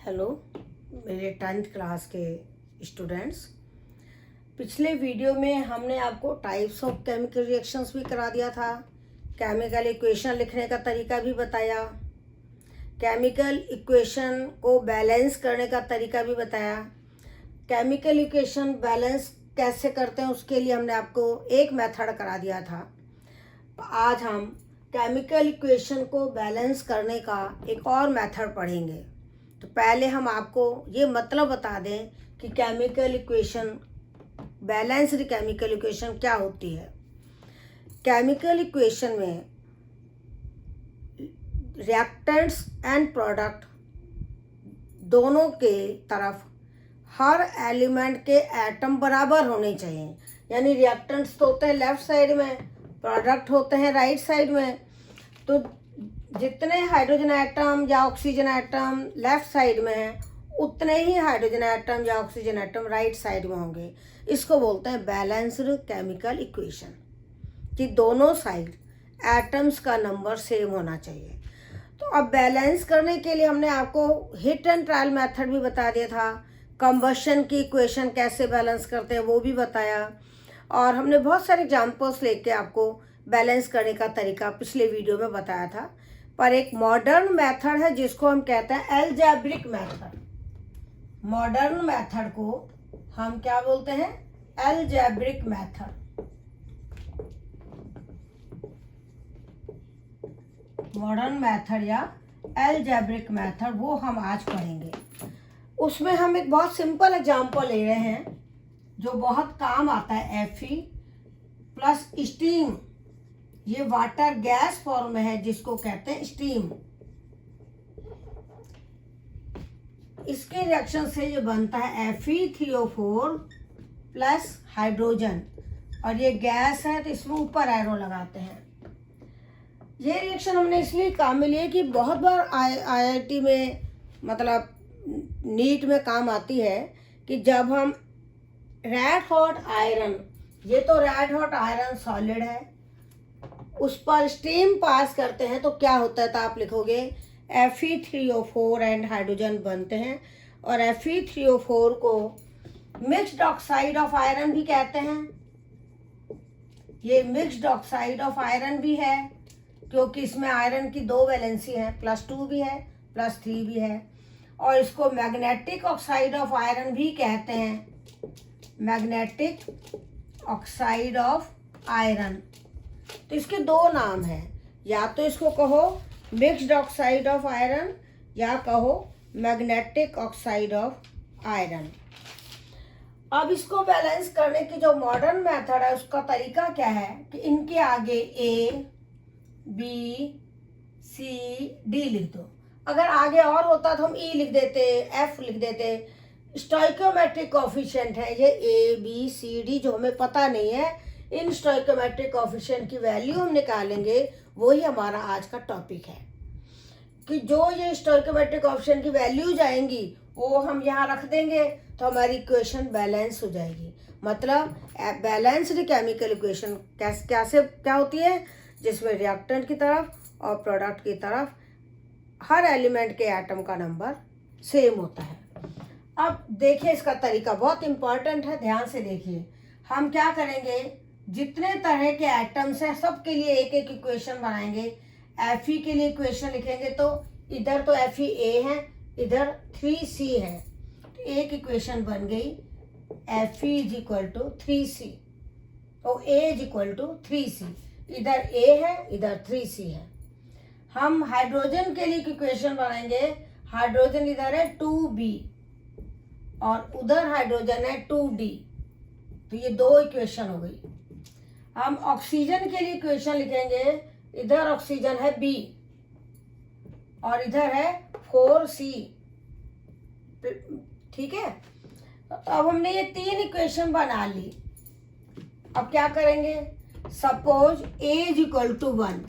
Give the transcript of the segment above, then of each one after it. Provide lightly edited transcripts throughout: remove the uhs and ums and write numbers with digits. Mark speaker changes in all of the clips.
Speaker 1: Hello मेरे 10th class के students. पिछले वीडियो में हमने आपको टाइप्स ऑफ केमिकल रिएक्शंस भी करा दिया था, केमिकल इक्वेशन लिखने का तरीका भी बताया, केमिकल इक्वेशन को बैलेंस करने का तरीका भी बताया। केमिकल इक्वेशन बैलेंस कैसे करते हैं उसके लिए हमने आपको एक मेथड करा दिया था। आज हम केमिकल इक्वेशन को बैलेंस करने का एक और मेथड पढ़ेंगे। तो पहले हम आपको ये मतलब बता दें कि chemical equation, balanced chemical equation क्या होती है। केमिकल इक्वेशन में रिएक्टेंट्स एंड प्रोडक्ट दोनों के तरफ हर एलिमेंट के एटम बराबर होने चाहिए। यानी रिएक्टेंट्स तो होते हैं लेफ्ट साइड में, प्रोडक्ट होते हैं राइट साइड में। तो जितने हाइड्रोजन एटम या ऑक्सीजन एटम लेफ्ट साइड में हैं, उतने ही हाइड्रोजन एटम या ऑक्सीजन एटम राइट साइड में होंगे। इसको बोलते हैं बैलेंस्ड केमिकल इक्वेशन, कि दोनों साइड एटम्स का नंबर सेम होना चाहिए। तो अब बैलेंस करने के लिए हमने आपको हिट एंड ट्रायल मेथड भी बता दिया था, कंबशन की इक्वेशन कैसे बैलेंस करते हैं वो भी बताया, और हमने बहुत सारे एग्जाम्पल्स लेके आपको बैलेंस करने का तरीका पिछले वीडियो में बताया था। पर एक मॉडर्न मेथड है जिसको हम कहते हैं एल्जेब्रिक मेथड। मॉडर्न मेथड को हम क्या बोलते हैं? Algebraic method. मॉडर्न मेथड या एल्जेब्रिक मेथड वो हम आज पढ़ेंगे। उसमें हम एक बहुत सिंपल एग्जांपल ले रहे हैं जो बहुत काम आता है। Fe प्लस स्टीम, ये वाटर गैस फॉर्म में है जिसको कहते हैं स्टीम। इसके रिएक्शन से ये बनता है Fe3O4 प्लस हाइड्रोजन, और ये गैस है तो इसमें ऊपर एरो लगाते हैं। ये रिएक्शन हमने इसलिए काम में लिए कि बहुत बार IIT में, मतलब नीट में काम आती है कि जब हम रेड हॉट आयरन, ये तो रेड हॉट आयरन सॉलिड है, उस पर स्टीम पास करते हैं तो क्या होता है? तो आप लिखोगे Fe3O4 एंड हाइड्रोजन बनते हैं, और Fe3O4 को मिक्स्ड ऑक्साइड ऑफ आयरन भी कहते हैं। ये मिक्स्ड ऑक्साइड ऑफ आयरन भी है क्योंकि इसमें आयरन की दो वैलेंसी है, +2 भी है +3 भी है। और इसको मैग्नेटिक ऑक्साइड ऑफ आयरन भी कहते हैं, मैग्नेटिक ऑक्साइड ऑफ आयरन। तो इसके दो नाम हैं, या तो इसको कहो मिक्स्ड ऑक्साइड ऑफ आयरन या कहो मैग्नेटिक ऑक्साइड ऑफ आयरन। अब इसको बैलेंस करने की जो मॉडर्न मेथड है उसका तरीका क्या है कि इनके आगे A, B, C, D लिख दो। अगर आगे और होता तो हम E लिख देते, F लिख देते। स्टोइकोमेट्रिक कोफिशिएंट है ये A, B, C, D, जो हमें पता नहीं है। इन स्टोइकोमेट्रिक कोफिशिएंट की वैल्यू हम निकालेंगे, वही हमारा आज का टॉपिक है। कि जो ये स्टोइकोमेट्रिक कोफिशिएंट की वैल्यूज आएंगी वो हम यहाँ रख देंगे तो हमारी इक्वेशन बैलेंस हो जाएगी। मतलब बैलेंस्ड केमिकल इक्वेशन कैसे क्या होती है? जिसमें रिएक्टेंट की तरफ और प्रोडक्ट की तरफ हर एलिमेंट के एटम का नंबर सेम होता है। अब देखिए इसका तरीका बहुत इंपॉर्टेंट है, ध्यान से देखिए। हम क्या करेंगे, जितने तरह के एटम्स हैं सबके लिए एक एक इक्वेशन बनाएंगे। Fe के लिए इक्वेशन लिखेंगे तो इधर तो FeA है, इधर 3C है, तो एक इक्वेशन बन गई Fe = 3C, तो A = 3C। इधर A है, इधर 3C है। हम हाइड्रोजन के लिए इक्वेशन बनाएंगे, हाइड्रोजन इधर है 2B और उधर हाइड्रोजन है 2D, तो ये दो इक्वेशन हो गई। हम ऑक्सीजन के लिए इक्वेशन लिखेंगे, इधर ऑक्सीजन है B और इधर है 4C। ठीक है, तो अब हमने ये तीन इक्वेशन बना ली। अब क्या करेंगे, सपोज A = 1।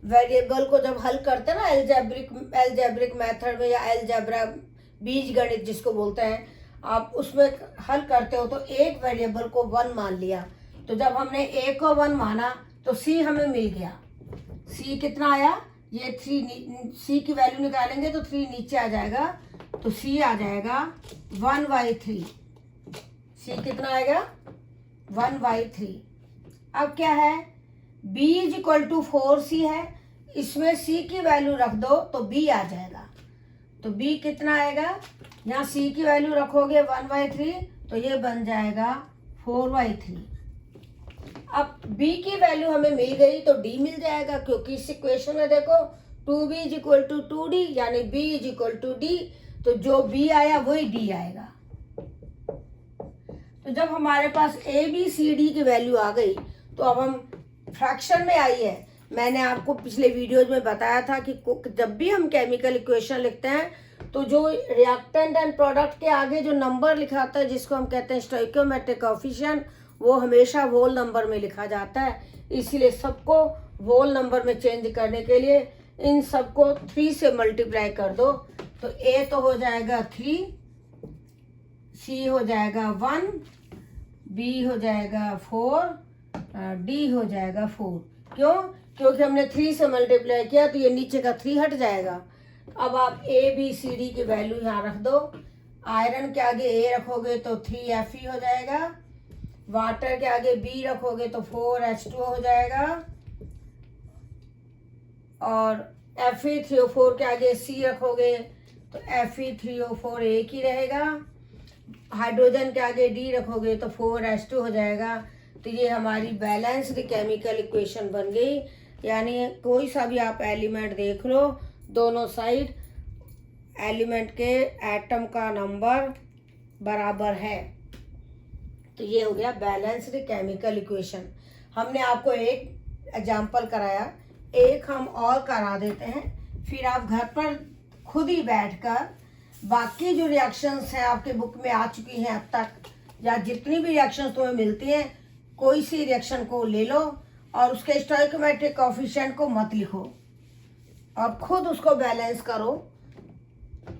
Speaker 1: वेरिएबल को जब हल करते हैं ना एल्जेब्रिक मेथड में, या एल्जेब्रा बीज गणित जिसको बोलते हैं, आप उसमें हल करते हो तो एक वेरिएबल को 1 मान लिया। तो जब हमने A को 1 माना तो C हमें मिल गया। C कितना आया? ये 3, C की वैल्यू निकालेंगे तो 3 नीचे आ जाएगा, तो सी आ जाएगा 1/3। सी कितना आएगा 1/3। अब क्या है b is equal to 4c है, इसमें c की वैल्यू रख दो तो b आ जाएगा। तो b कितना आएगा, यहाँ c की वैल्यू रखोगे 1/3 तो ये बन जाएगा 4/3। अब b की वैल्यू हमें मिल गई तो d मिल जाएगा, क्योंकि इस इक्वेशन में देखो 2b is equal to 2d यानी b is equal to d, तो जो b आया वही d आएगा। तो जब हमारे पास a b c d की वैल्यू आ गई तो अब हम फ्रैक्शन में आई है। मैंने आपको पिछले वीडियोज में बताया था कि जब भी हम केमिकल इक्वेशन लिखते हैं तो जो रिएक्टेंट एंड प्रोडक्ट के आगे जो नंबर लिखा होता है जिसको हम कहते हैं स्टोइकियोमेट्रिक कोएफिशिएंट, वो हमेशा होल नंबर में लिखा जाता है। इसीलिए सबको होल नंबर में चेंज करने के लिए इन सबको 3 से मल्टीप्लाई कर दो। तो a तो हो जाएगा 3, c हो जाएगा 1, b हो जाएगा 4, d हो जाएगा 4। क्यों? क्योंकि हमने 3 से मल्टीप्लाई किया तो ये नीचे का 3 हट जाएगा। अब आप a b c d की वैल्यू यहाँ रख दो। आयरन के आगे a रखोगे तो 3Fe हो जाएगा, वाटर के आगे b रखोगे तो 4H2O हो जाएगा, और Fe3O4 के आगे c रखोगे तो Fe3O4 एक ही रहेगा। हाइड्रोजन के आगे d रखोगे तो 4H2 हो जाएगा। तो ये हमारी बैलेंस्ड केमिकल इक्वेशन बन गई। यानी कोई सा भी आप एलिमेंट देख लो, दोनों साइड एलिमेंट के एटम का नंबर बराबर है। तो ये हो गया बैलेंस्ड केमिकल इक्वेशन। हमने आपको एक एग्जांपल कराया, एक हम और करा देते हैं, फिर आप घर पर खुद ही बैठकर बाकी जो रिएक्शंस हैं आपके बुक में आ चुकी हैं अब तक, या जितनी भी रिएक्शंस तुम्हें मिलती हैं, कोई सी रिएक्शन को ले लो और उसके स्टोइकियोमेट्रिक कोएफिशिएंट को मत लिखो और खुद उसको बैलेंस करो।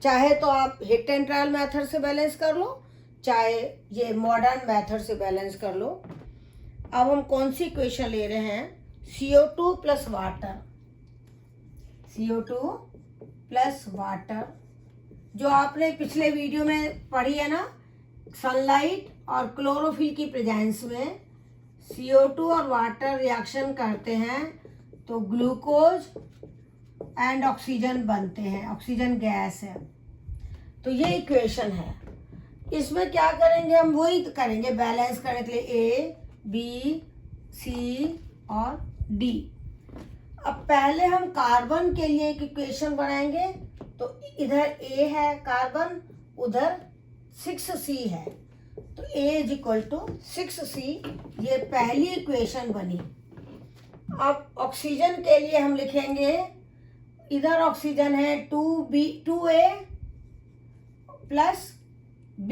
Speaker 1: चाहे तो आप हिट एंड ट्रायल मेथड से बैलेंस कर लो, चाहे ये मॉडर्न मेथड से बैलेंस कर लो। अब हम कौन सी इक्वेशन ले रहे हैं, CO2 plus water. CO2 plus water जो आपने पिछले वीडियो में पढ़ी है ना, सनलाइट और क्लोरोफिल की प्रेजेंस में CO2 और वाटर रिएक्शन करते हैं तो ग्लूकोज एंड ऑक्सीजन बनते हैं, ऑक्सीजन गैस है। तो ये इक्वेशन है। इसमें क्या करेंगे, हम वही करेंगे बैलेंस करने के लिए A, B, C और D। अब पहले हम कार्बन के लिए एक इक्वेशन बनाएंगे। तो इधर A है कार्बन, उधर 6C है, तो A is equal to 6C, ये पहली इक्वेशन बनी। अब ऑक्सीजन के लिए हम लिखेंगे, इधर ऑक्सीजन है 2A प्लस B।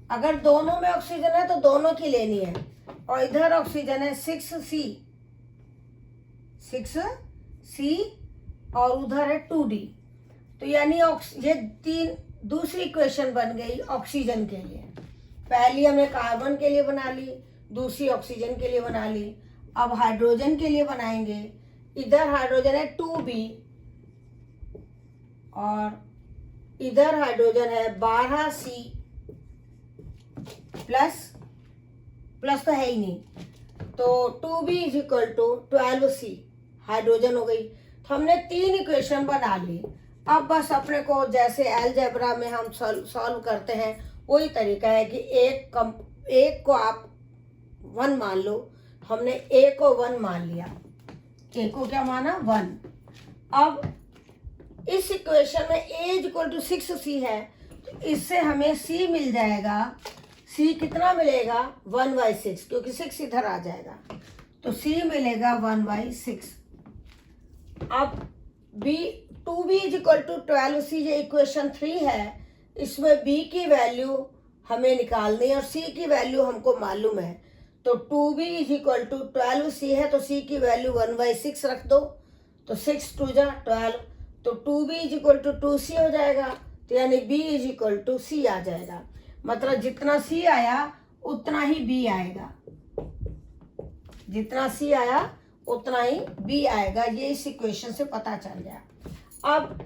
Speaker 1: अगर दोनों में ऑक्सीजन है तो दोनों की लेनी है, और इधर ऑक्सीजन है 6C और उधर है 2D। तो यानी ये 3 दूसरी इक्वेशन बन गई ऑक्सीजन के लिए। पहली हमने कार्बन के लिए बना ली, दूसरी ऑक्सीजन के लिए बना ली। अब हाइड्रोजन के लिए बनाएंगे। इधर हाइड्रोजन है 2B और इधर हाइड्रोजन है 12C प्लस तो है ही नहीं, तो 2B is equal to 12C hydrogen हो गई। तो हमने 3 इक्वेशन बना ली। अब बस अपने को जैसे अलजेब्रा में हम सॉल्व करते हैं वही तरीका है कि एक को आप 1 मान लो। हमने A को 1 मान लिया, A को क्या माना 1। अब इस इक्वेशन में A is equal to 6C है, तो इससे हमें C मिल जाएगा। C कितना मिलेगा 1/6, क्योंकि 6 इधर आ जाएगा, तो C मिलेगा 1/6। अब 2B is equal to 12C, ये इक्वेशन 3 है। इसमें B की वैल्यू हमें निकालनी है और C की वैल्यू हमको मालूम है। तो 2B is equal to 12C है, तो C की वैल्यू 1/6 रख दो, तो 6 2 जा 12, तो 2B is equal to 2C हो जाएगा। तो यानी B is equal to C आ जाएगा। मतलब जितना C आया उतना ही B आएगा, जितना C आया उतना ही B आएगा। ये इस इक्वेशन से पता चल गया। अब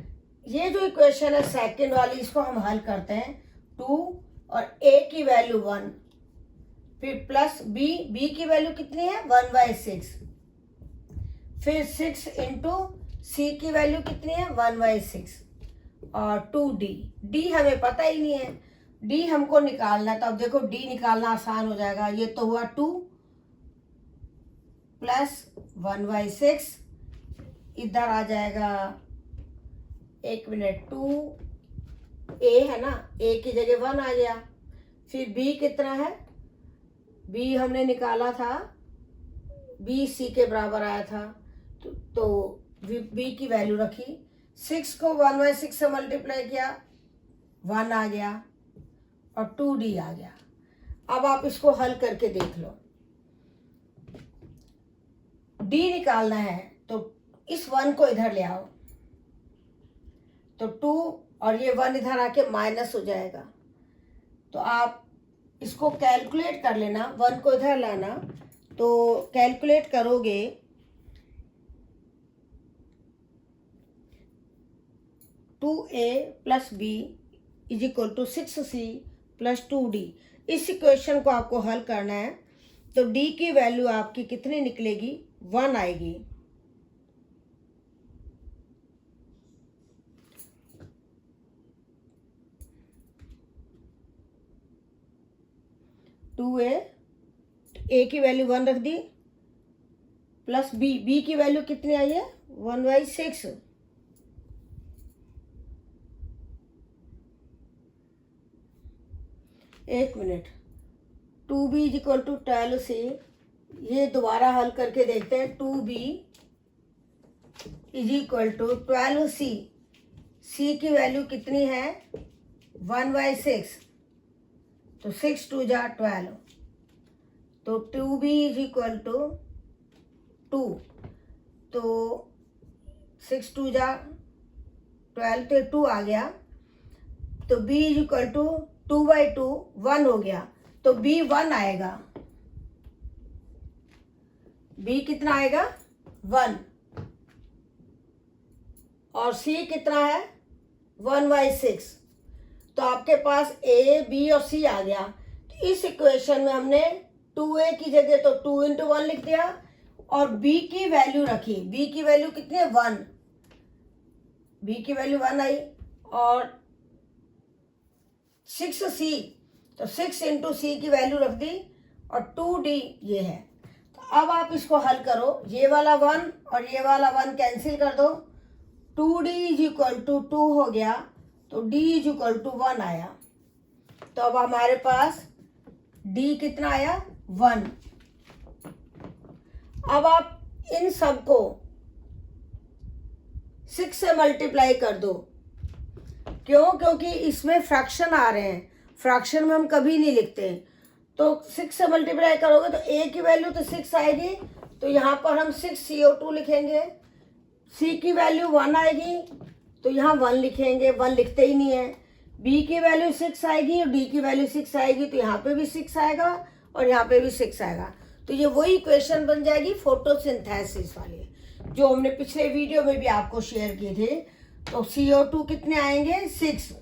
Speaker 1: ये जो इक्वेशन है सेकंड वाली, इसको हम हल करते हैं। 2 और a की वैल्यू 1, फिर प्लस b की वैल्यू कितनी है 1/6, फिर 6 इंटू c की वैल्यू कितनी है 1/6 और 2d हमें पता ही नहीं है, d हमको निकालना है। तो अब देखो d निकालना आसान हो जाएगा। ये तो हुआ 2 प्लस 1/6, इधर आ जाएगा 1 मिनट 2a है ना, a की जगह 1 आ गया। फिर b कितना है, b हमने निकाला था, b c के बराबर आया था, तो b की वैल्यू रखी। 6 को 1/6 से मल्टीप्लाई किया, 1 आ गया और 2d आ गया। अब आप इसको हल करके देख लो। d निकालना है तो इस 1 को इधर ले आओ, तो 2 और ये 1 इधर आके माइनस हो जाएगा। तो आप इसको कैलकुलेट कर लेना, 1 को इधर लाना, तो कैलकुलेट करोगे 2a plus b is equal to 6c plus 2d। इस इक्वेशन को आपको हल करना है। तो d की वैल्यू आपकी कितनी निकलेगी 1 आएगी। a की वैल्यू 1 रख दी, प्लस b की वैल्यू कितनी आई है 1/6। एक minute, 2b is equal to 12c। ये दोबारा हल करके देखते हैं। 2b is equal to 12c, c की वैल्यू कितनी है 1/6, तो 6 2 जा 12, तो 2b इज इक्वल टू 2, तो 6 2 जा 12, तो 2 आ गया। तो b इज इक्वल टू 2/2 1 हो गया, तो b 1 आएगा। b कितना आएगा 1, और c कितना है 1/6। तो आपके पास a b और c आ गया। तो इस इक्वेशन में हमने 2a की जगह तो 2 इंटू 1 लिख दिया और b की वैल्यू रखी। b की वैल्यू कितनी है 1, b की वैल्यू 1 आई, और 6c, तो 6 इंटू सी की वैल्यू रख दी, और 2d ये है। तो अब आप इसको हल करो, ये वाला 1 और ये वाला 1 कैंसिल कर दो, 2d इज इक्वल टू 2 हो गया, तो d इज इक्वल टू 1 आया। तो अब हमारे पास d कितना आया 1। अब आप इन सबको 6 से मल्टीप्लाई कर दो। क्यों? क्योंकि इसमें फ्रैक्शन आ रहे हैं, फ्रैक्शन में हम कभी नहीं लिखते। तो 6 से मल्टीप्लाई करोगे तो a की वैल्यू तो 6 आएगी, तो यहाँ पर हम 6CO2 लिखेंगे। c की वैल्यू 1 आएगी, तो यहाँ 1 लिखेंगे, 1 लिखते ही नहीं है। b की वैल्यू 6 आएगी और d की वैल्यू 6 आएगी, तो यहाँ पे भी 6 आएगा और यहाँ पे भी 6 आएगा। तो ये वही इक्वेशन बन जाएगी फोटोसिंथेसिस वाली, जो हमने पिछले वीडियो में भी आपको शेयर किए थे। तो CO2 कितने आएंगे 6,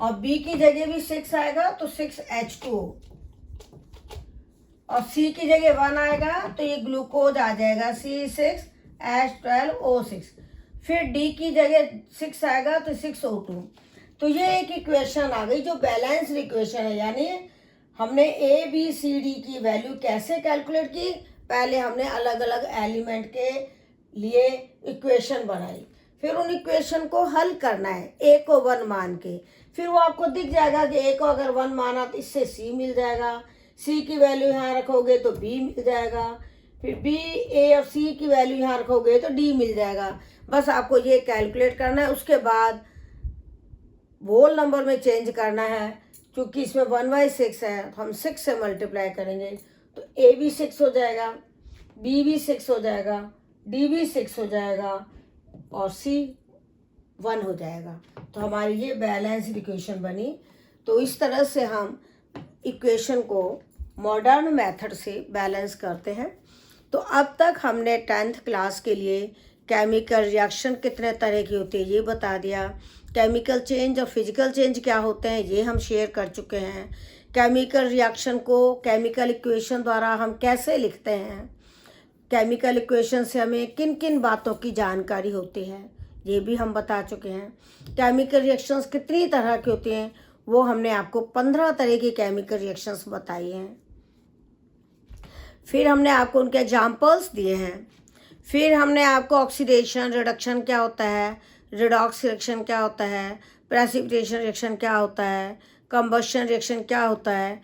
Speaker 1: और B की जगह भी 6 आएगा, तो 6H2O, और C की जगह 1 आएगा, तो ये ग्लूकोज आ जाएगा C6H12O6। फिर D की जगह 6 आएगा, तो 6O2। तो ये एक इक्वेशन आ गई जो बैलेंस्ड इक्वेशन है। यानी हमने A B C D की वैल्यू कैसे कैलकुलेट की, पहले हमने अलग अलग एलिमेंट के लिए इक्वेशन बनाई, फिर उन इक्वेशन को हल करना है a को 1 मान के। फिर वो आपको दिख जाएगा कि a को अगर 1 माना तो इससे c मिल जाएगा, c की वैल्यू यहाँ रखोगे तो b मिल जाएगा, फिर b a और c की वैल्यू यहाँ रखोगे तो d मिल जाएगा। बस आपको ये कैलकुलेट करना है। उसके बाद होल नंबर में चेंज करना है, क्योंकि इसमें 1/6 है, तो हम 6 से मल्टीप्लाई करेंगे, तो a भी 6 हो जाएगा, b भी 6 हो जाएगा, d भी 6 हो जाएगा, और c 1 हो जाएगा। तो हमारी ये बैलेंस्ड इक्वेशन बनी। तो इस तरह से हम इक्वेशन को मॉडर्न मेथड से बैलेंस करते हैं। तो अब तक हमने 10th क्लास के लिए केमिकल रिएक्शन कितने तरह की होती है ये बता दिया, केमिकल चेंज और फिजिकल चेंज क्या होते हैं ये हम शेयर कर चुके हैं, केमिकल रिएक्शन को केमिकल इक्वेशन द्वारा हम कैसे लिखते हैं, केमिकल इक्वेशन से हमें किन किन बातों की जानकारी होती है ये भी हम बता चुके हैं, केमिकल रिएक्शंस कितनी तरह की होती हैं वो हमने आपको 15 तरह की केमिकल रिएक्शंस बताई हैं। फिर हमने आपको उनके एग्जाम्पल्स दिए हैं। फिर हमने आपको ऑक्सीडेशन रिडक्शन क्या होता है, रिडॉक्स रिएक्शन क्या होता है, प्रेसिपिटेशन रिएक्शन क्या होता है, कंबशन रिएक्शन क्या होता है,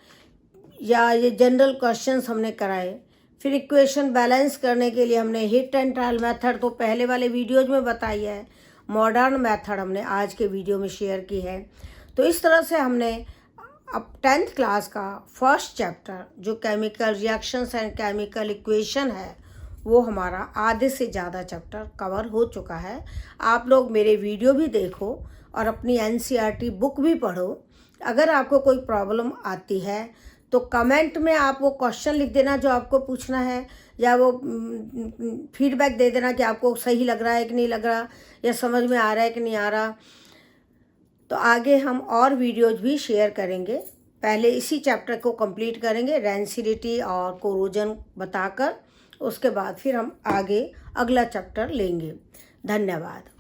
Speaker 1: या ये जनरल क्वेश्चंस हमने कराए। फिर इक्वेशन बैलेंस करने के लिए हमने हिट एंड ट्रायल मेथड तो पहले वाले वीडियोज में बताई है, मॉडर्न मेथड हमने आज के वीडियो में शेयर की है। तो इस तरह से हमने अब 10th क्लास का फर्स्ट चैप्टर जो chemical reactions and chemical equation है वो हमारा आधे से ज़्यादा चैप्टर कवर हो चुका है। आप लोग मेरे वीडियो भी देखो और अपनी NCERT बुक भी पढ़ो। अगर आपको कोई प्रॉब्लम आती है तो कमेंट में आप वो क्वेश्चन लिख देना जो आपको पूछना है, या वो फीडबैक दे देना कि आपको सही लग रहा है कि नहीं लग रहा, या समझ में आ रहा है कि नहीं आ रहा। तो आगे हम और वीडियोज भी शेयर करेंगे। पहले इसी चैप्टर को कंप्लीट करेंगे, रेंसिडिटी और कोरोजन बताकर, उसके बाद फिर हम आगे अगला चैप्टर लेंगे। धन्यवाद।